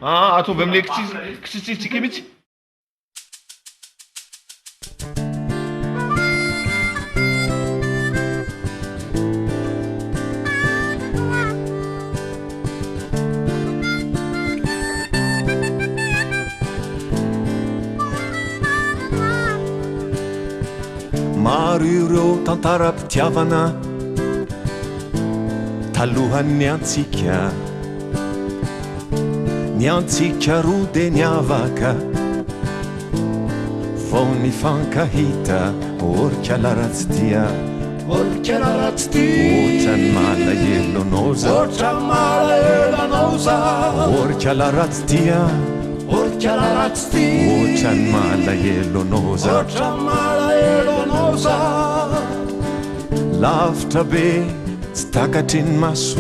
Atovy amle kitsitsitsiky mihitsy. Maro ireo tantaram-pitiavana talohan'ny antsika, ny antsika roa de niavaka vao nifankahita orikala ratsy tia, orikala ratsy tia, ohatrany malahelo anao za, ohatrany malahelo anao za, orikala ratsy tia, orikala ratsy tia, ohatrany malahelo anao za, ohatrany malahelo anao za. Lavitra be tsy takatry ny maso,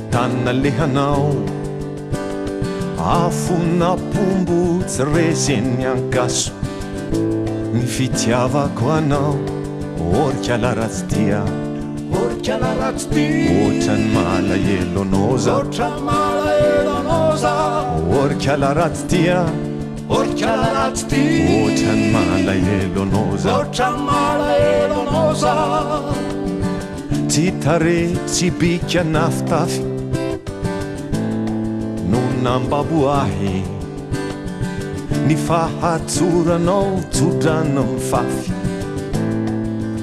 tanina lehanao, afona pombo tsy rezen'ny ankaso, ny fitiavako anao orikala ratsy tia, orikala ratsy tia, ohatrany malahelo anao za, ohatrany malahelo anao za, orikala ratsy tia, orikala ratsy tia, ohatrany malahelo anao za, ohatrany malahelo anao za. Tsy tare tsy bika nafitafy no nambaboahy, ny fahatsoranao tsodrano mifafy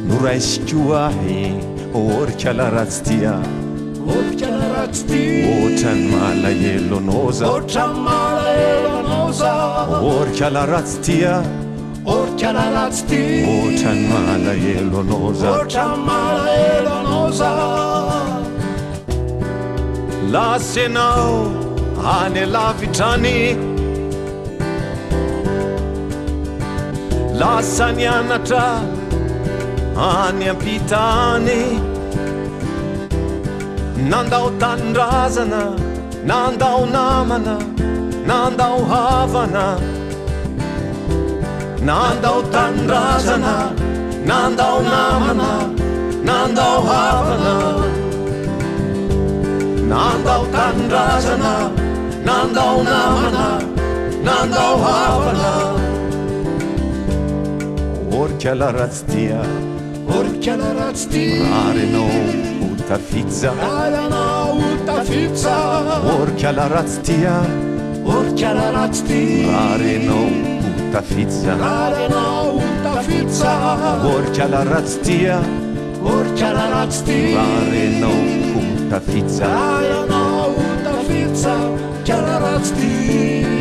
no raisiko ahy orikala ratsy tia, orikala ratsy tia, ohatrany malahelo anao za, ohatrany malahelo anao za, orikala ratsy tia, orikala ratsy tia, ohatrany malahelo anao za, ohatrany malahelo anao za. Lasenao any lavitrany, lasa nianatra any ampitany, nandao tanindrazana, nandao namana, nandao havana, nandao tanindrazana, nandao namana, nandao havana, nandao tanindrazana, nandao namana, nandao havana. Orikala ratsy tia, orikala ratsy tia, rarenao ho tafitsa, rarenao ho tafitsa, orikala ratsy tia, orikala ratsy tia, rarenao ho tafitsa, rarenao ho tafitsa, orikala ratsy tia, orikala ratsy tia, rarenao ho tafitsa, rarenao ho tafitsa, orikala ratsy tia.